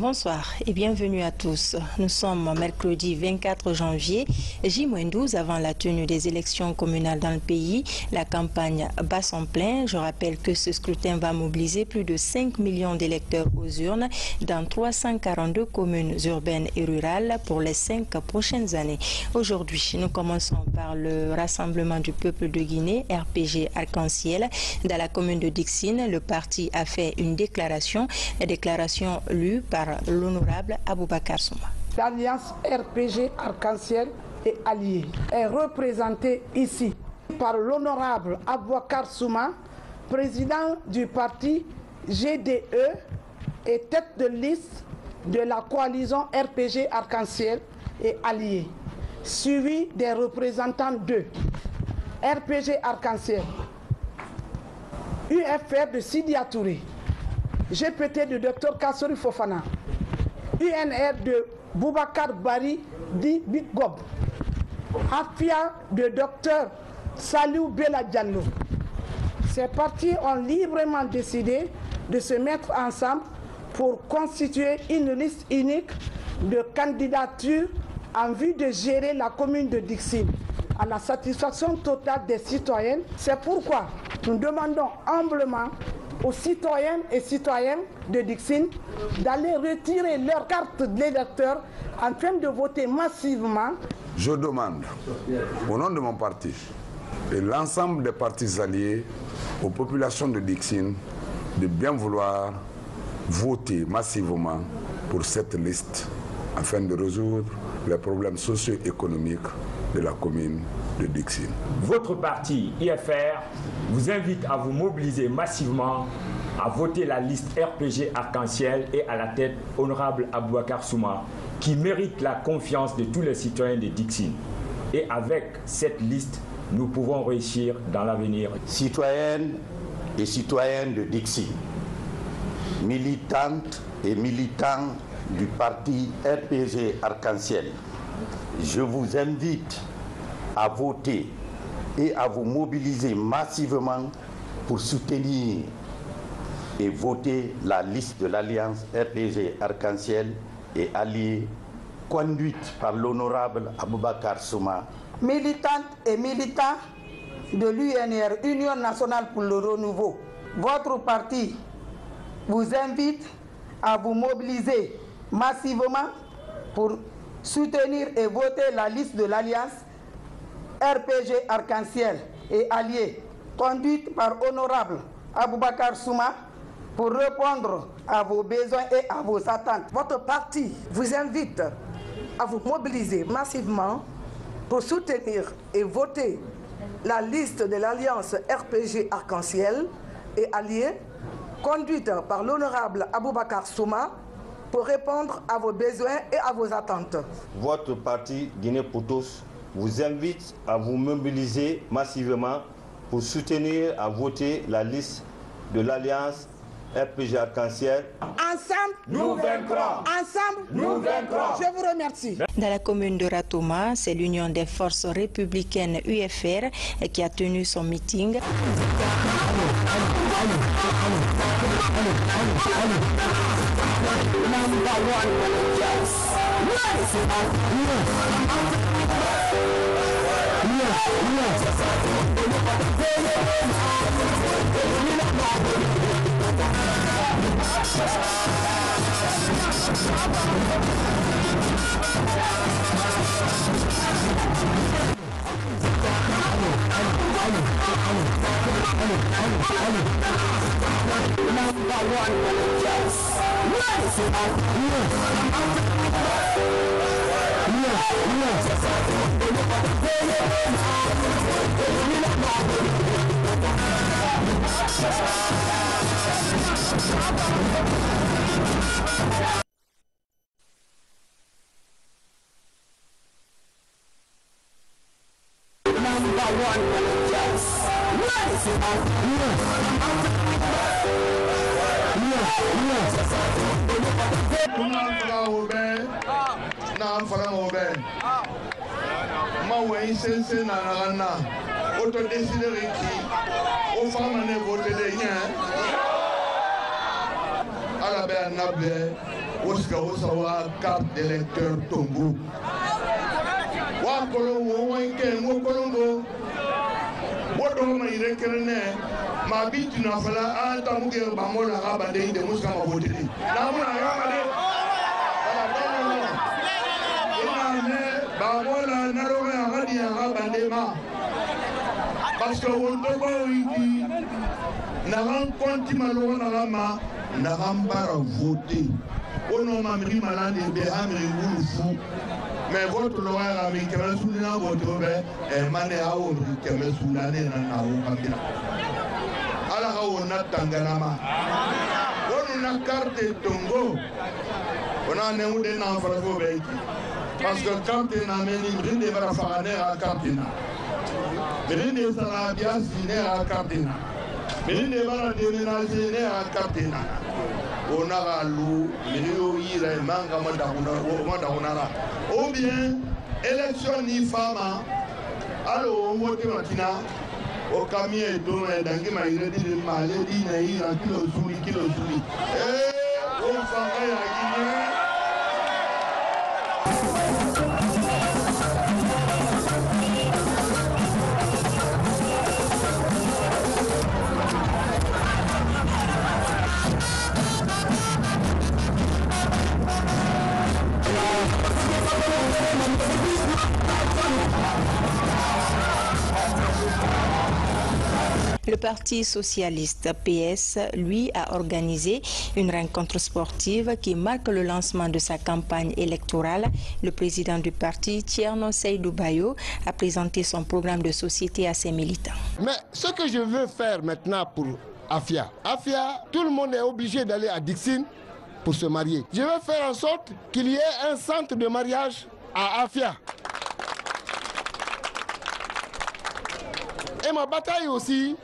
Bonsoir et bienvenue à tous. Nous sommes mercredi 24 janvier, J-12 avant la tenue des élections communales dans le pays. La campagne bat son plein. Je rappelle que ce scrutin va mobiliser plus de 5 millions d'électeurs aux urnes dans 342 communes urbaines et rurales pour les 5 prochaines années. Aujourd'hui, nous commençons par le Rassemblement du peuple de Guinée, RPG Arc-en-Ciel. Dans la commune de Dixine, le parti a fait une déclaration lue par l'honorable Aboubakar Souma. L'alliance RPG Arc-en-Ciel et Alliés est représentée ici par l'honorable Aboubakar Souma, président du parti GDE et tête de liste de la coalition RPG Arc-en-Ciel et Alliés, suivi des représentants de RPG Arc-en-Ciel, UFR de Sidia Touré, GPT de Dr Kassori Fofana, UNR de Boubacar Bari Di Bigob, AFIA de Dr Salou Bella Diallo. Ces partis ont librement décidé de se mettre ensemble pour constituer une liste unique de candidatures en vue de gérer la commune de Dixine à la satisfaction totale des citoyennes. C'est pourquoi nous demandons humblement aux citoyennes et citoyens de Dixine d'aller retirer leur carte d'électeur afin de voter massivement. Je demande, au nom de mon parti et l'ensemble des partis alliés, aux populations de Dixine de bien vouloir voter massivement pour cette liste afin de résoudre les problèmes socio-économiques de la commune de Dixine. Votre parti IFR vous invite à vous mobiliser massivement à voter la liste RPG Arc-en-Ciel et à la tête honorable Aboubakar Souma qui mérite la confiance de tous les citoyens de Dixine. Et avec cette liste, nous pouvons réussir dans l'avenir. Citoyennes et citoyens de Dixine, militantes et militants du parti RPG Arc-en-Ciel, je vous invite à voter et à vous mobiliser massivement pour soutenir et voter la liste de l'Alliance RPG Arc-en-Ciel et Alliés, conduite par l'honorable Aboubakar Souma. Militantes et militants de l'UNR, Union nationale pour le renouveau, votre parti vous invite à vous mobiliser massivement pour soutenir et voter la liste de l'Alliance RPG Arc-en-Ciel et Alliés, conduite par honorable Aboubakar Souma, pour répondre à vos besoins et à vos attentes. Votre parti vous invite à vous mobiliser massivement pour soutenir et voter la liste de l'Alliance RPG Arc-en-Ciel et Alliés, conduite par l'honorable Aboubakar Souma, pour répondre à vos besoins et à vos attentes. Votre parti Guinée pour tous vous invite à vous mobiliser massivement pour soutenir et voter la liste de l'Alliance RPG Arc-en-Ciel. Ensemble, nous vaincrons. Ensemble, nous vaincrons. Je vous remercie. Dans la commune de Ratouma, c'est l'Union des forces républicaines UFR qui a tenu son meeting. Oscar Osawa carte d'électeur Tongo. Wa Colombo, Wanke, Colombo. What do I reckon? Ma bite n'a pas un tamougue bamola rabade de Moussa Maboti. Bamola Naroga Radia Rabadema. Parce que on doit n'a rencontré Malona n'a pas voté. On m'a mis malade et Béhamri Woulfou. Mais votre loi a mis Kemal Soulina, votre et Manéao, Kemal Soulane, Nana. Alors on a Tanganama. On a carte Tongo. On a un ou des enfants parce que quand on a mené une ride de Barafaner à Cartina, une de Sarabia signé à Cartina, une de Bara déménagé à Cartina. On a l'eau, il y a un manga Mandaunara. Ou bien, élection ni femme, alors on vote maintenant. Au camion et tout, et dans le maïs, il y a maladie, il y a un kilo souli. Et on s'en va à Guinée. Le Parti socialiste PS, lui, a organisé une rencontre sportive qui marque le lancement de sa campagne électorale. Le président du parti, Thierno Seydou Bayo, a présenté son programme de société à ses militants. Mais ce que je veux faire maintenant pour Afia, tout le monde est obligé d'aller à Dixine pour se marier. Je veux faire en sorte qu'il y ait un centre de mariage à Afia. Et ma bataille aussi,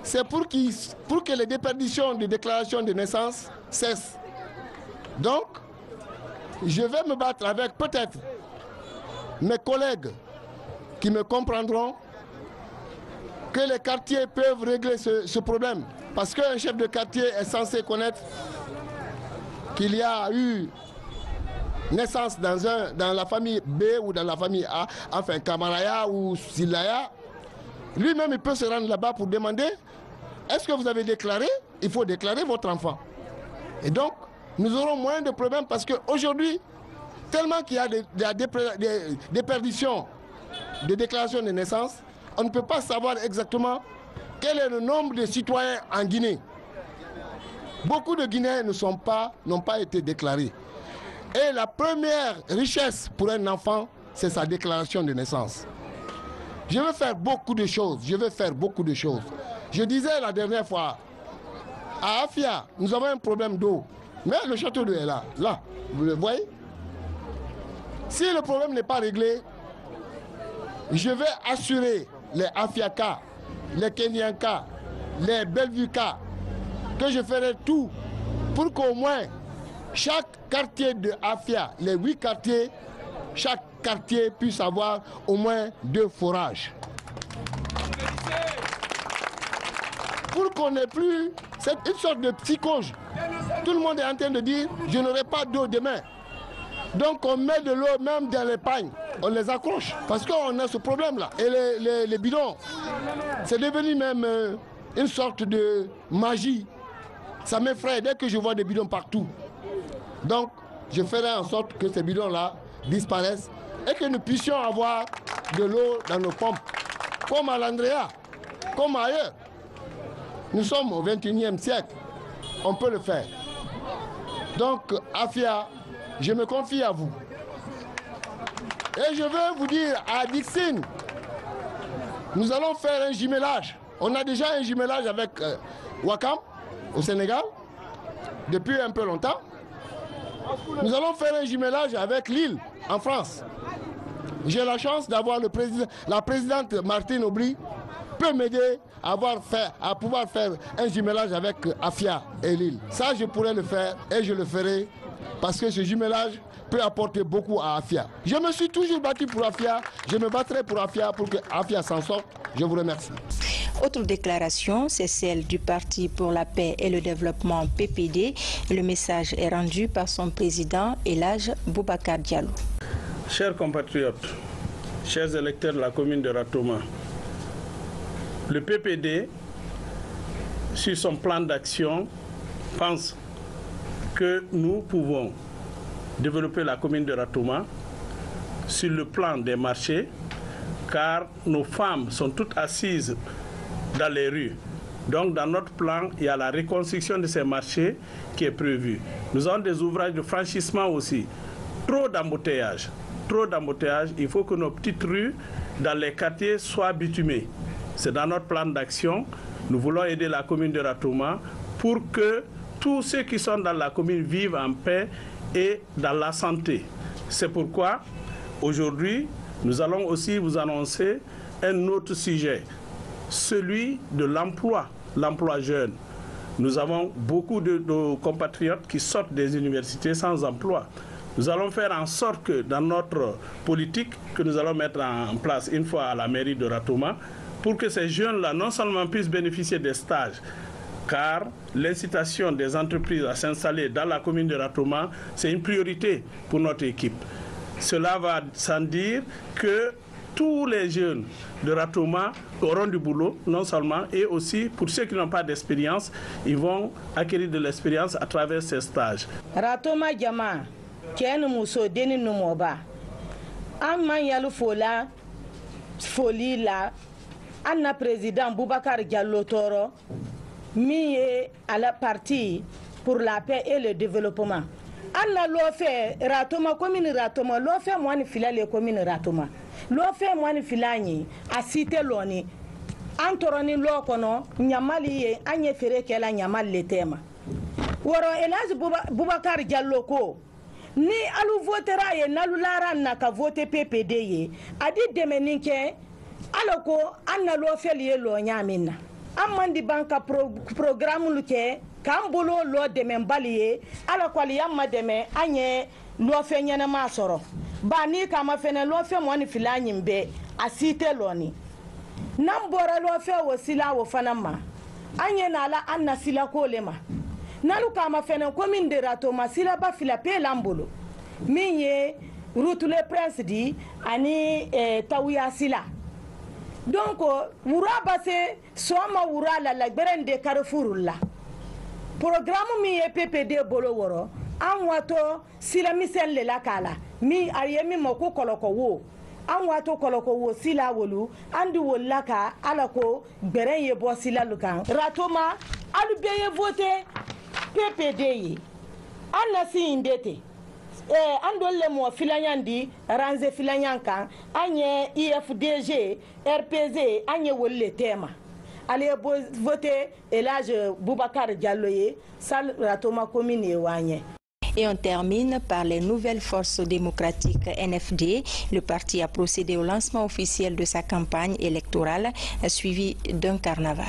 c'est pour que les déperditions de déclaration de naissance cessent. Donc, je vais me battre avec peut-être mes collègues qui me comprendront que les quartiers peuvent régler ce problème. Parce qu'un chef de quartier est censé connaître qu'il y a eu naissance dans la famille B ou dans la famille A, enfin Kamaraya ou Silaya. Lui-même, il peut se rendre là-bas pour demander: est-ce que vous avez déclaré? Il faut déclarer votre enfant. Et donc, nous aurons moins de problèmes parce qu'aujourd'hui, tellement qu'il y a des déperditions de déclaration de naissance, on ne peut pas savoir exactement quel est le nombre de citoyens en Guinée. Beaucoup de Guinéens n'ont pas été déclarés. Et la première richesse pour un enfant, c'est sa déclaration de naissance. Je veux faire beaucoup de choses. Je disais la dernière fois, à Afia, nous avons un problème d'eau. Mais le château d'eau est là. Là, vous le voyez? Si le problème n'est pas réglé, je vais assurer les Afiaka, les Kenyanka, les Belvuka, que je ferai tout pour qu'au moins chaque quartier de Afia, les 8 quartiers, chaque quartier puisse avoir au moins 2 forages. Pour qu'on n'ait plus une sorte de psychose. Tout le monde est en train de dire: je n'aurai pas d'eau demain. Donc on met de l'eau même dans les pagnes. On les accroche parce qu'on a ce problème-là. Et les bidons, c'est devenu même une sorte de magie. Ça m'effraie dès que je vois des bidons partout. Donc je ferai en sorte que ces bidons-là disparaissent et que nous puissions avoir de l'eau dans nos pompes, comme à l'Andrea, comme ailleurs. Nous sommes au XXIe siècle, on peut le faire. Donc, Afia, je me confie à vous. Et je veux vous dire, à Dixine, nous allons faire un jumelage. On a déjà un jumelage avec Wakam, au Sénégal, depuis un peu longtemps. Nous allons faire un jumelage avec Lille, en France. J'ai la chance d'avoir la présidente Martine Aubry peut m'aider à pouvoir faire un jumelage avec Afia et Lille. Ça, je pourrais le faire et je le ferai parce que ce jumelage peut apporter beaucoup à Afia. Je me suis toujours battu pour Afia, je me battrai pour Afia pour que Afia s'en sorte. Je vous remercie. Autre déclaration, c'est celle du Parti pour la paix et le développement PPD. Le message est rendu par son président Elhadj Boubacar Diallo. Chers compatriotes, chers électeurs de la commune de Ratoma, le PPD, sur son plan d'action, pense que nous pouvons développer la commune de Ratoma sur le plan des marchés, car nos femmes sont toutes assises dans les rues. Donc dans notre plan, il y a la reconstruction de ces marchés qui est prévue. Nous avons des ouvrages de franchissement aussi. Trop d'embouteillages. Il faut que nos petites rues dans les quartiers soient bitumées. C'est dans notre plan d'action. Nous voulons aider la commune de Ratoma pour que tous ceux qui sont dans la commune vivent en paix et dans la santé. C'est pourquoi aujourd'hui, nous allons aussi vous annoncer un autre sujet, celui de l'emploi, l'emploi jeune. Nous avons beaucoup de compatriotes qui sortent des universités sans emploi. Nous allons faire en sorte que dans notre politique que nous allons mettre en place une fois à la mairie de Ratoma, pour que ces jeunes-là non seulement puissent bénéficier des stages, car l'incitation des entreprises à s'installer dans la commune de Ratoma, c'est une priorité pour notre équipe. Cela va sans dire que tous les jeunes de Ratoma auront du boulot, non seulement, et aussi pour ceux qui n'ont pas d'expérience, ils vont acquérir de l'expérience à travers ces stages. Ratoma Jama, Ken Mousso Deni Numoba, Amman Yalou Fola, Foli la, Anna président Boubacar Diallo Toro, mis à la partie pour la paix et le développement. Anna l'a fait Ratoma commune Ratoma, l'a fait moi ni fila les communes Ratoma. L'a fait moi ni filani a cité loni. Antoroni lo kono nyamali anye fere kela nyamal le tema. Woro Elhadj Boubacar Diallo ko ni alu votera ye nalu lara na ka voter PPD ye adi demeninke aloko anna lo fait lié lo nyamina. Amandi banka programme luke kambolo lo demen baliye ala kwali yamma deme anye lo fe nyana ma soro bani kama fene lo fe mo ni filani mbe asite loni nambora lo fe wasila wo fanama anye nala anna sila kolema nalu kama fene commune de Ratoma sila ba fila pe lambolo minye route le prince di ani tawiya sila. Donc, wura base soma wura la gberen de Carrefour la. Programme mi e PPD bolo woro, an wato sila misen le la kala. Mi ayemi moko koloko wo. An wato koloko wo sila wolu, andi wolla ka alako gberen ye bo sila lukan. Ratoma alu beye vote PPD yi. An nasi indete. Andolle mo filanyandi ranze filanyankan anye IFDG RPZ anye wolle tema allez voter Elhadj Boubacar Diallo sal Ratoma commune wanye. Et on termine par les nouvelles forces démocratiques NFD. Le parti a procédé au lancement officiel de sa campagne électorale suivi d'un carnaval.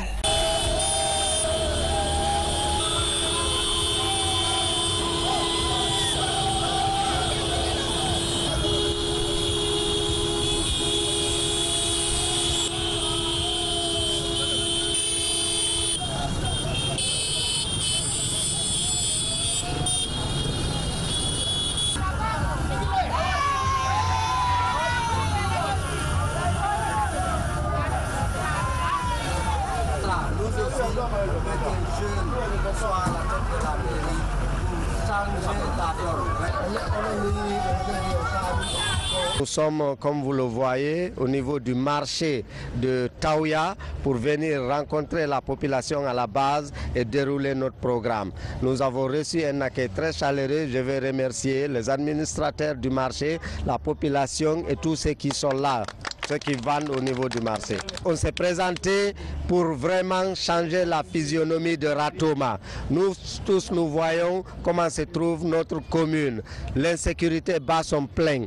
Nous sommes, comme vous le voyez, au niveau du marché de Taouya pour venir rencontrer la population à la base et dérouler notre programme. Nous avons reçu un accueil très chaleureux. Je vais remercier les administrateurs du marché, la population et tous ceux qui sont là, ceux qui vendent au niveau du marché. On s'est présenté pour vraiment changer la physionomie de Ratoma. Nous tous, nous voyons comment se trouve notre commune. L'insécurité bat son plein.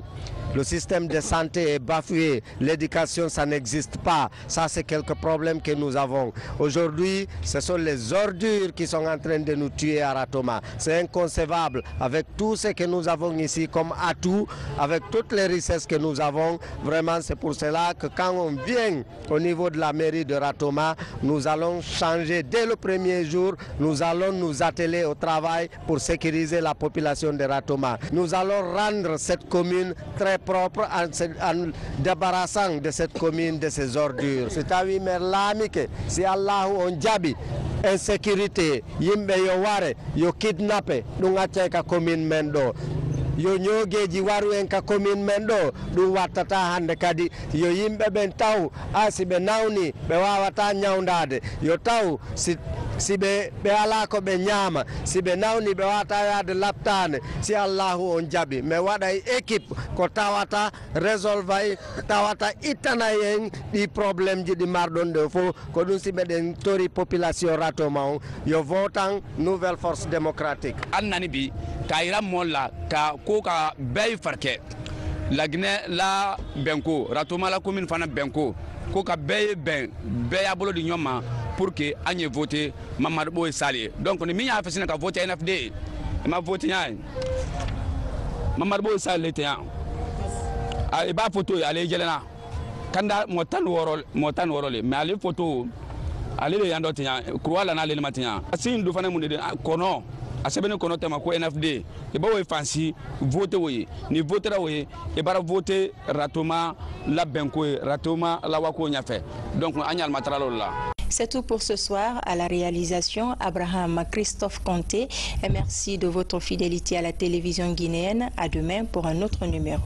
Le système de santé est bafoué, l'éducation, ça n'existe pas. Ça, c'est quelques problèmes que nous avons. Aujourd'hui, ce sont les ordures qui sont en train de nous tuer à Ratoma. C'est inconcevable. Avec tout ce que nous avons ici comme atout, avec toutes les richesses que nous avons, vraiment, c'est pour cela que quand on vient au niveau de la mairie de Ratoma, nous allons changer dès le premier jour, nous allons nous atteler au travail pour sécuriser la population de Ratoma. Nous allons rendre cette commune très propre en débarrassant de cette commune de ses ordures. C'est à lui merlamike, si Allah on jabi, insécurité, yimbe yo ware, yo kidnappé, nous ka commune mendo. Yo ñogeji waru en ka commune men ɗo ɗum wattata hande kadi yo yimɓe ɓen taw si ɓe nawni ɓe wawata ñawdade yo taw si ɓe ala ko ɓe ñaama si ɓe nawni ɓe wawata yaade laptane si Allahu on jaɓi mais waɗay équipe ko tawata résolve tawata ittana en ɗi probléme ji ɗi marɗon ɗo fof ko ɗum si ɓeɗen tori population Ratoma on yo votan nouvelle force démocratique annani bi kayira molla ka ko ka bɛɛ farkɛ Laginɛ la bɛnko Ratoma la commune fana bɛnko ko ka bɛɛ bɛn bɛɛ y'a bolo di ɲɔgɔn ma pour que an ye voté Mamadu Boye Sali donc ni min y'a fɛ sini ka voté NFD ma voté ɲa ye Mamadu Boye Sali tɛ yan i b'a photo ale yɛlɛnna kanda mɔgɔ tan ni wɔɔrɔ le mais ale photo ale de yan dɔ tɛ yan kuruwa la n'ale ma tɛ yan sin du fana mun de kɔnɔ a sɛbɛnni kɔnɔ tɛma ko NFD i b'o ye fansi voté o ye ni votera o ye i b'a voté Ratoma la bɛnko ye Ratoma la wako ɲɛfɛ donc an ɲa alimatara l'o la. C'est tout pour ce soir. À la réalisation, Abraham Christophe Conté. Et merci de votre fidélité à la télévision guinéenne. À demain pour un autre numéro.